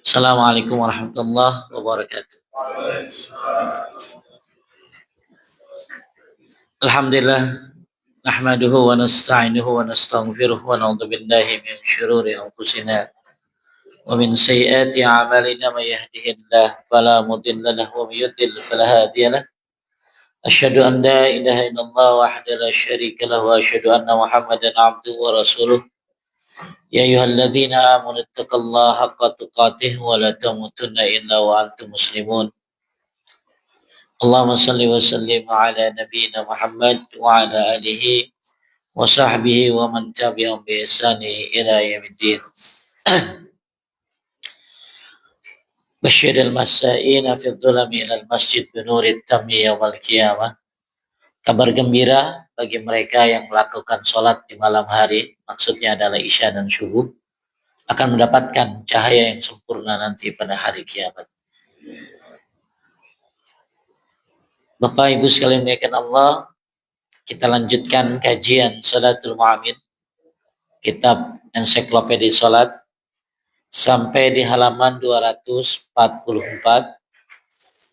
Assalamualaikum warahmatullahi wabarakatuh. Alhamdulillah nahmaduhu wa nasta'inuhu wa nastaghfiruh wa na'udzu billahi min syururi anfusina wa min sayyiati a'malina may yahdihillahu fala mudilla lahu wa may yudlil fala hadiya lahu. Asyhadu an la ilaha illallah wahdahu la syarika lahu wa asyhadu anna Muhammadan 'abduhu wa rasuluh. Ya ayyuhalladzina amanu taqullaha haqqa tuqatih wa la tamutunna illa wa antum muslimun. Allahumma salli wa sallim ala nabiyyina Muhammad wa ala alihi wa sahbihi wa man tabi'ahum bi ihsani ila yaumiddin. Basyiril masa'ina fi dhulami ilal masjid binurit tammi yaumal qiyamah. Kabar gembira bagi mereka yang melakukan sholat di malam hari, maksudnya adalah isya dan subuh, akan mendapatkan cahaya yang sempurna nanti pada hari kiamat. Bapak Ibu sekalian muliakan Allah, kita lanjutkan kajian Salatul Mu'amin, kitab ensiklopedia salat, sampai di halaman 244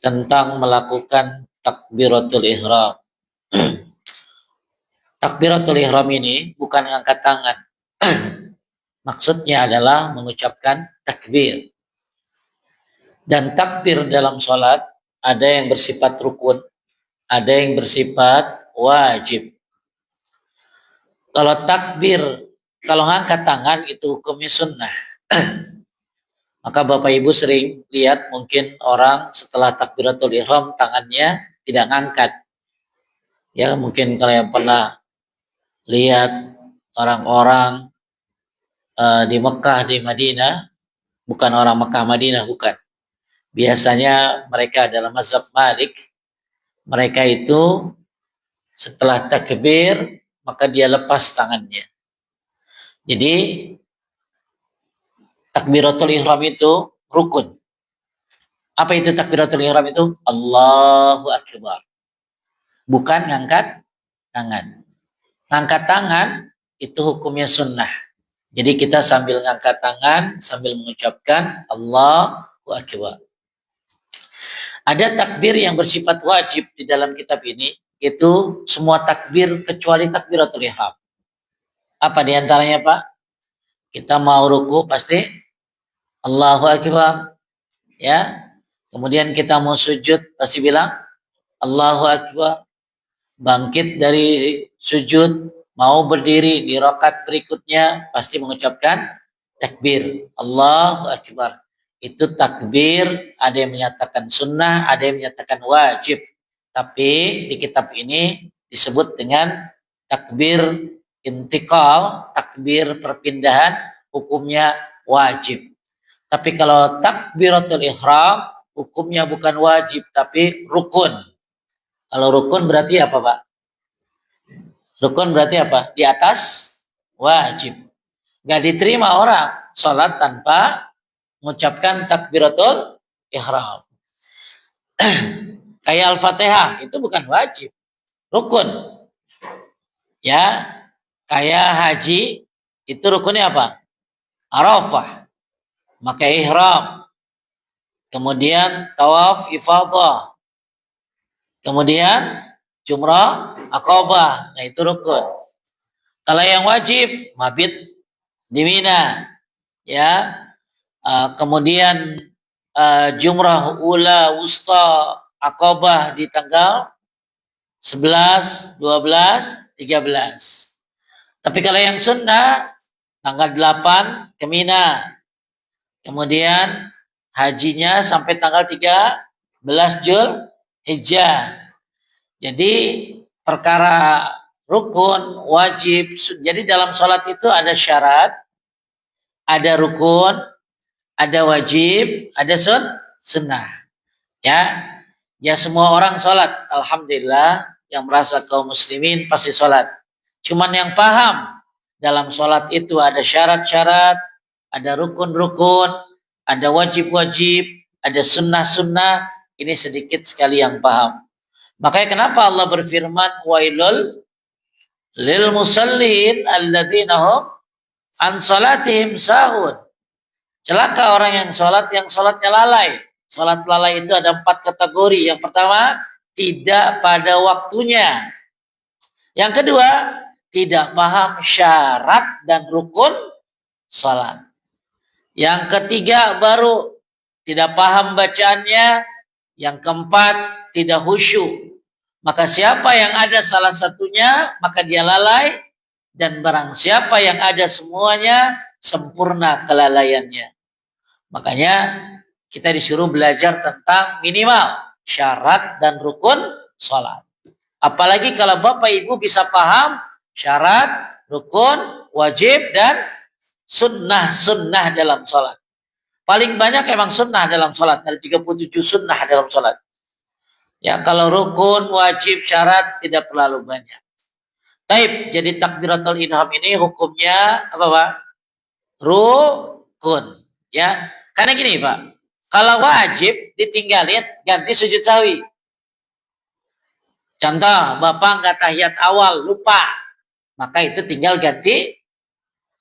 tentang melakukan takbiratul ihram. Takbiratul ihram ini bukan angkat tangan. Maksudnya adalah mengucapkan takbir. Dan takbir dalam salat ada yang bersifat rukun, ada yang bersifat wajib. Kalau takbir, kalau ngangkat tangan itu hukumnya sunnah. Maka Bapak Ibu sering lihat mungkin orang setelah takbiratul ihram tangannya tidak ngangkat. Ya mungkin kalau yang pernah lihat orang-orang di Mekah, di Madinah, bukan orang Mekah Madinah, bukan. Biasanya mereka adalah mazhab Malik. Mereka itu setelah takbir maka dia lepas tangannya. Jadi takbiratul ihram itu rukun. Apa itu takbiratul ihram itu? Allahu Akbar. Bukan ngangkat tangan. Ngangkat tangan itu hukumnya sunnah. Jadi kita sambil ngangkat tangan sambil mengucapkan Allahu Akbar. Ada takbir yang bersifat wajib di dalam kitab ini, itu semua takbir kecuali takbiratul ihram. Apa diantaranya Pak? Kita mau ruku pasti Allahu Akbar, ya. Kemudian kita mau sujud pasti bilang Allahu Akbar. Bangkit dari sujud, mau berdiri di rakaat berikutnya pasti mengucapkan takbir Allahu Akbar. Itu takbir, ada yang menyatakan sunnah, ada yang menyatakan wajib. Tapi di kitab ini disebut dengan takbir intikal, takbir perpindahan, hukumnya wajib. Tapi kalau takbiratul ihram, hukumnya bukan wajib, tapi rukun. Kalau rukun berarti apa Pak? Rukun berarti apa? Di atas wajib. Gak diterima orang sholat tanpa mengucapkan takbiratul ihram. Kayak Al-Fatihah itu bukan wajib, rukun. Ya, kayak haji itu rukunnya apa? Arafah, maka ihram. Kemudian tawaf ifadah. Kemudian jumrah aqabah. Nah, itu rukun. Kalau yang wajib mabit di Mina, ya. Kemudian jumrah ula wusta aqabah di tanggal 11, 12, 13. Tapi kalau yang sunnah tanggal 8 ke Mina. Kemudian hajinya sampai tanggal 13 Zulhijjah. Jadi perkara rukun, wajib. Jadi dalam sholat itu ada syarat, ada rukun, ada wajib, ada sunnah. Ya semua orang sholat. Alhamdulillah yang merasa kaum muslimin pasti sholat. Cuman yang paham dalam sholat itu ada syarat-syarat, ada rukun-rukun, ada wajib-wajib, ada sunnah-sunnah. Ini sedikit sekali yang paham. Makanya kenapa Allah berfirman wailul lil musallin alladzina hum an salatihim sahun. Celaka orang yang sholatnya lalai. Sholat lalai itu ada 4 kategori. Yang pertama, tidak pada waktunya. Yang kedua, tidak paham syarat dan rukun sholat. Yang ketiga, baru tidak paham bacaannya. Yang keempat, tidak khusyuk. Maka siapa yang ada salah satunya, maka dia lalai. Dan barang siapa yang ada semuanya, sempurna kelalaiannya. Makanya kita disuruh belajar tentang minimal syarat dan rukun sholat. Apalagi kalau Bapak Ibu bisa paham syarat, rukun, wajib, dan sunnah-sunnah dalam sholat. Paling banyak emang sunnah dalam sholat. Ada 37 sunnah dalam sholat. Ya, kalau rukun, wajib, syarat tidak terlalu banyak. Taib, jadi takbiratul ihram ini hukumnya apa Pak? Rukun. Ya, karena gini Pak, kalau wajib ditinggalin ganti sujud sahwi. Contoh, Bapak nggak tahiyat awal, lupa. Maka itu tinggal ganti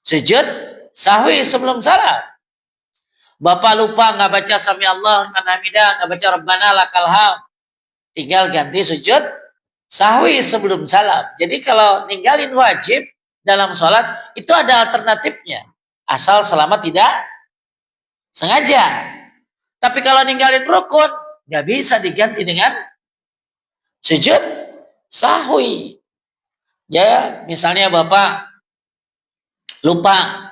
sujud sahwi sebelum salam. Bapak lupa nggak baca sami Allah liman hamidah, nggak baca Rabbana lakal hamd, tinggal ganti sujud sahwi sebelum salam. Jadi kalau ninggalin wajib dalam sholat itu ada alternatifnya, asal selama tidak sengaja. Tapi kalau ninggalin rukun nggak bisa diganti dengan sujud sahwi. Ya, misalnya Bapak lupa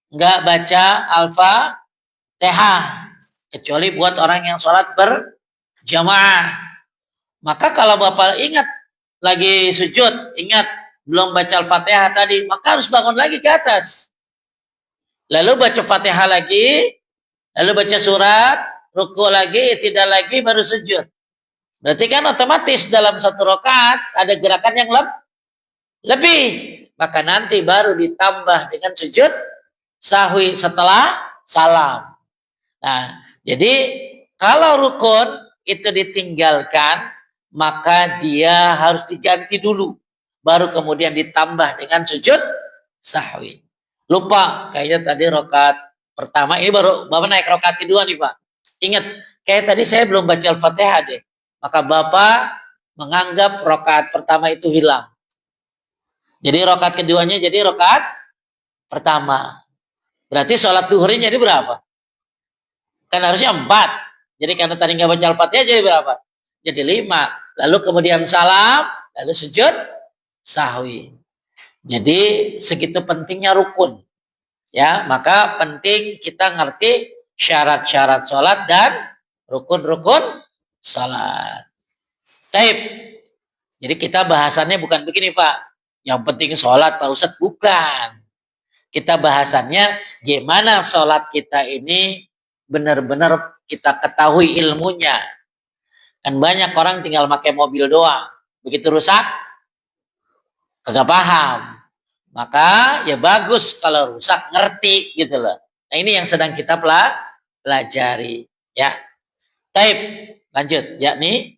nggak baca Al-Fatihah, kecuali buat orang yang sholat berjamaah. Maka kalau Bapak ingat lagi sujud, ingat belum baca Al-Fatihah tadi, maka harus bangun lagi ke atas. Lalu baca Fatihah lagi, lalu baca surat, ruku lagi, tidak lagi, baru sujud. Berarti kan otomatis dalam satu rakaat ada gerakan yang lebih. Maka nanti baru ditambah dengan sujud sahwi setelah salam. Nah, jadi kalau rukun itu ditinggalkan, maka dia harus diganti dulu. Baru kemudian ditambah dengan sujud sahwi. Lupa, kayaknya tadi rakaat pertama, ini baru Bapak naik rakaat kedua nih Pak. Ingat, kayak tadi saya belum baca Al-Fatihah deh. Maka Bapak menganggap rakaat pertama itu hilang. Jadi rakaat keduanya jadi rakaat pertama. Berarti sholat duhurnya jadi berapa? Kan harusnya 4. Jadi karena tadi nggak baca Al-Fatihah jadi berapa? Jadi 5. Lalu kemudian salam, lalu sujud sahwi. Jadi segitu pentingnya rukun. Ya, maka penting kita ngerti syarat-syarat sholat dan rukun-rukun sholat. Taib. Jadi kita bahasannya bukan begini Pak. Yang penting sholat Pak Ustadz, bukan. Kita bahasannya gimana sholat kita ini benar-benar kita ketahui ilmunya. Kan banyak orang tinggal pakai mobil doang. Begitu rusak, kagak paham. Maka ya bagus kalau rusak ngerti gitu loh. Nah ini yang sedang kita pelajari. Ya. Taib, lanjut. Yakni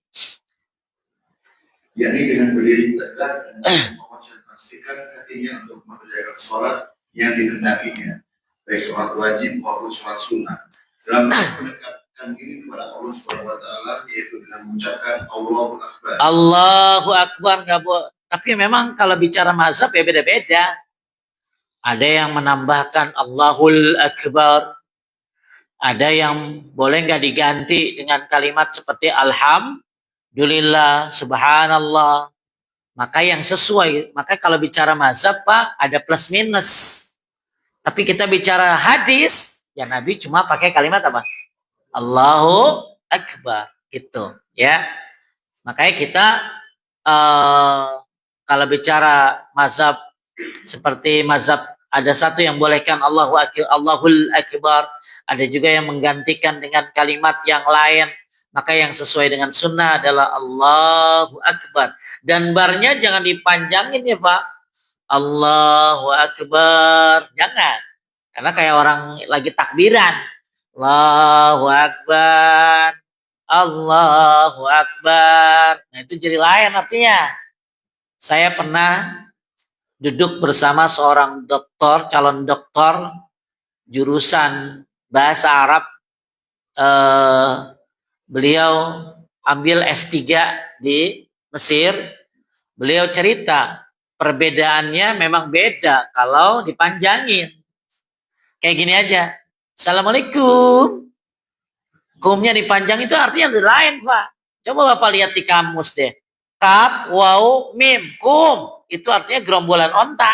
dengan berdiri tegak dan mengonsentrasikan hatinya untuk mengerjakan sholat yang dikehendakinya, baik sholat wajib maupun sholat sunnah. Dalam mendekatkan diri kepada Allah Subhanahu wa taala, yaitu dengan mengucapkan Allahu Akbar. Allahu Akbar, tapi memang kalau bicara mazhab ya beda-beda. Ada yang menambahkan Allahul Akbar. Ada yang boleh nggak diganti dengan kalimat seperti Alhamdulillah, Subhanallah. Maka yang sesuai, maka kalau bicara mazhab Pak, ada plus minus. Tapi kita bicara hadis, ya Nabi cuma pakai kalimat apa? Allahu Akbar, gitu ya. Makanya kita kalau bicara mazhab seperti mazhab, ada satu yang bolehkan Allahul Akbar, ada juga yang menggantikan dengan kalimat yang lain. Maka yang sesuai dengan sunnah adalah Allahu Akbar. Dan barnya jangan dipanjangin ya Pak. Allahu Akbar. Jangan. Karena kayak orang lagi takbiran. Allahu Akbar. Allahu Akbar. Nah itu jadi lain artinya. Saya pernah duduk bersama seorang doktor, calon doktor jurusan bahasa Arab. Beliau ambil S3 di Mesir. Beliau cerita perbedaannya memang beda kalau dipanjangin. Kayak gini aja. Assalamualaikum. Kumnya dipanjang itu artinya lain, Pak. Coba Bapak lihat di kamus deh. Kaf, waw, mim, kum. Itu artinya gerombolan onta.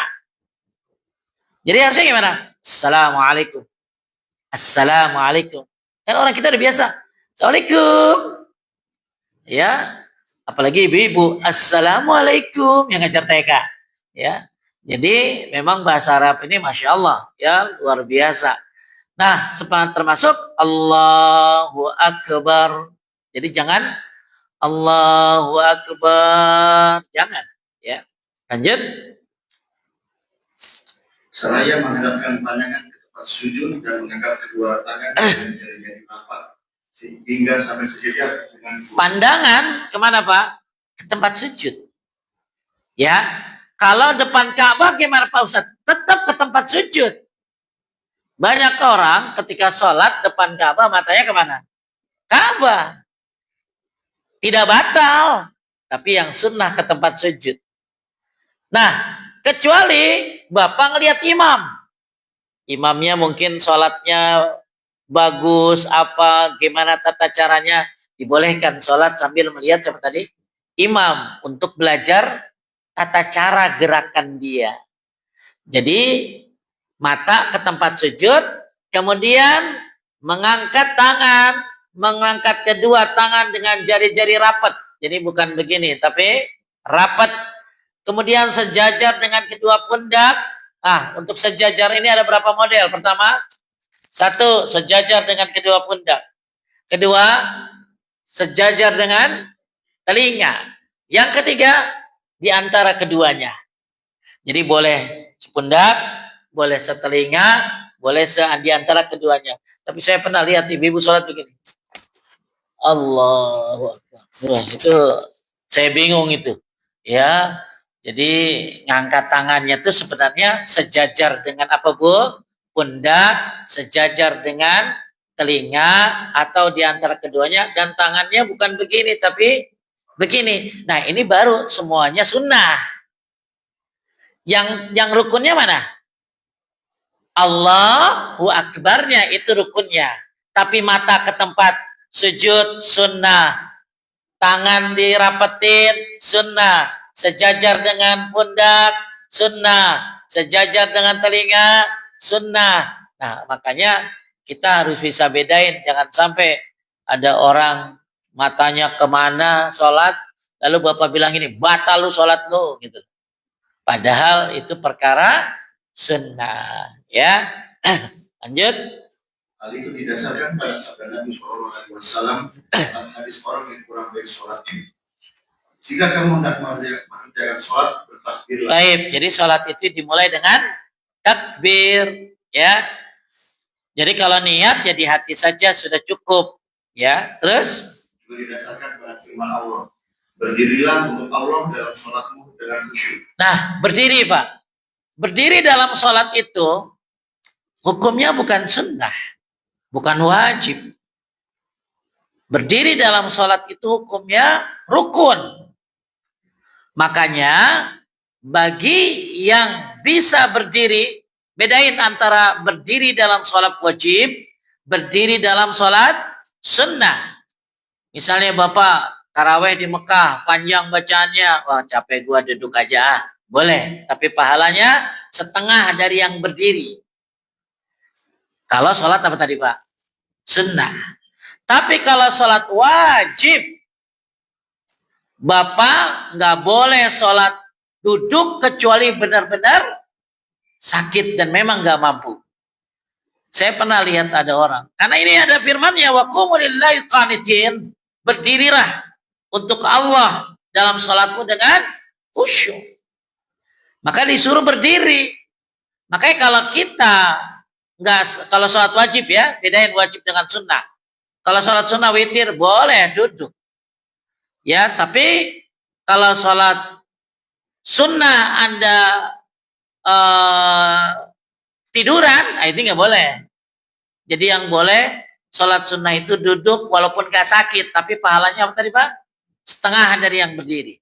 Jadi harusnya gimana? Assalamualaikum. Assalamualaikum. Kan orang kita udah biasa. Assalamualaikum. Ya, apalagi ibu-ibu. Assalamualaikum yang ngajar TK. Ya, jadi memang bahasa Arab ini Masya Allah. Ya, luar biasa. Nah, termasuk Allahu Akbar. Jadi jangan Allahu Akbar. Jangan. Ya, lanjut. Seraya menghadapkan pandangan ke tempat sujud dan mengangkat kedua tangan dengan jari-jari rapat hingga sampai sejajar dengan pandangan kemana Pak? Ke tempat sujud. Ya, kalau depan Ka'bah gimana Pak Ustadz? Tetap ke tempat sujud. Banyak orang ketika sholat depan Ka'bah matanya kemana? Ka'bah. Tidak batal, tapi yang sunnah ke tempat sujud. Nah, kecuali Bapak ngelihat imam. Imamnya mungkin sholatnya bagus, apa, gimana tata caranya. Dibolehkan sholat sambil melihat seperti tadi. Imam untuk belajar tata cara gerakan dia. Jadi mata ke tempat sujud, kemudian mengangkat tangan, mengangkat kedua tangan dengan jari-jari rapat. Jadi bukan begini, tapi rapat. Kemudian sejajar dengan kedua pundak. Untuk sejajar ini ada berapa model? Pertama, satu, sejajar dengan kedua pundak. Kedua, sejajar dengan telinga. Yang ketiga, di antara keduanya. Jadi boleh sepundak, boleh setelinga, boleh di antara keduanya. Tapi saya pernah lihat ibu-ibu sholat begini. Allahu Akbar. Wah, itu saya bingung itu. Ya, jadi ngangkat tangannya itu sebenarnya sejajar dengan apa Bu? Pundak, sejajar dengan telinga atau di antara keduanya, dan tangannya bukan begini tapi begini. Nah, ini baru semuanya sunnah. Yang rukunnya mana? Allahu Akbarnya itu rukunnya. Tapi mata ke tempat sujud sunnah. Tangan dirapetin sunnah. Sejajar dengan pundak sunnah. Sejajar dengan telinga sunnah. Nah, makanya kita harus bisa bedain. Jangan sampai ada orang matanya kemana sholat, lalu Bapak bilang ini, batal lu sholat lu gitu. Padahal itu perkara sunnah. Ya, lanjut. hal itu didasarkan pada sabda Nabi SAW tentang hadis orang yang kurang baik sholatnya. Jika kamu hendak mengerjakan sholat, bertakbirlah. Baik, jadi sholat itu dimulai dengan takbir, ya. Jadi kalau niat ya di hati saja sudah cukup, ya. Terus juga didasarkan pada firman Allah. Berdirilah untuk Allah dalam sholatmu dengan khusyuk. Nah, berdiri Pak. Berdiri dalam sholat itu hukumnya bukan sunnah, bukan wajib. Berdiri dalam sholat itu hukumnya rukun. Makanya bagi yang bisa berdiri, bedain antara berdiri dalam sholat wajib, berdiri dalam sholat sunnah. Misalnya Bapak taraweh di Mekah, panjang bacaannya, wah capek gua duduk aja. Boleh, tapi pahalanya setengah dari yang berdiri. Kalau sholat apa tadi Pak? Sunnah. Tapi kalau sholat wajib, Bapak nggak boleh sholat duduk kecuali benar-benar sakit dan memang nggak mampu. Saya pernah lihat ada orang, karena ini ada firman-Nya, wa qumu lillahi qanitin, berdirilah untuk Allah dalam sholatmu dengan khusyuk. Maka disuruh berdiri. Makanya kalau kita kalau sholat wajib ya, bedain wajib dengan sunnah. Kalau sholat sunnah witir boleh duduk. Ya, tapi kalau sholat sunnah Anda tiduran, ini nggak boleh. Jadi yang boleh sholat sunnah itu duduk walaupun gak sakit, tapi pahalanya apa tadi Pak? Setengah dari yang berdiri.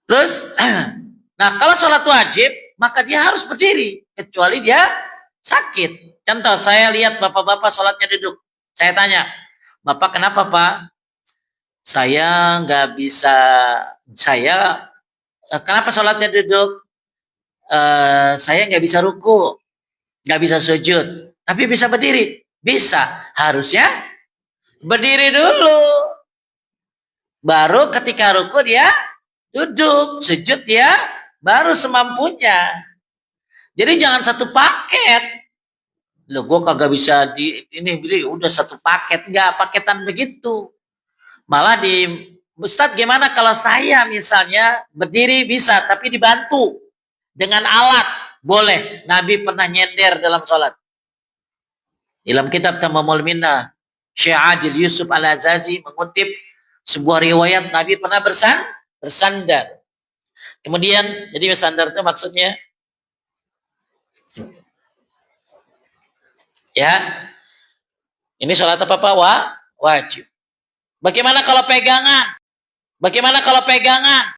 Terus, nah kalau sholat wajib, maka dia harus berdiri, kecuali dia sakit. Contoh, saya lihat bapak-bapak sholatnya duduk. Saya tanya, Bapak kenapa Pak? Saya nggak bisa, kenapa sholatnya duduk? Saya nggak bisa ruku, nggak bisa sujud, tapi bisa berdiri. Bisa, harusnya berdiri dulu. Baru ketika ruku dia duduk, sujud dia baru semampunya. Jadi jangan satu paket. Loh, gue kagak bisa beli udah satu paket, nggak paketan begitu. Malah Ustadz gimana kalau saya misalnya berdiri bisa, tapi dibantu dengan alat, boleh. Nabi pernah nyender dalam sholat. Dalam kitab Tamamul Minnah, Syekh Adil Yusuf Al-Azazi mengutip sebuah riwayat Nabi pernah bersandar. Kemudian, jadi bersandar itu maksudnya, ya, ini sholat apa wajib. Bagaimana kalau pegangan? Bagaimana kalau pegangan?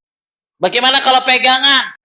Bagaimana kalau pegangan?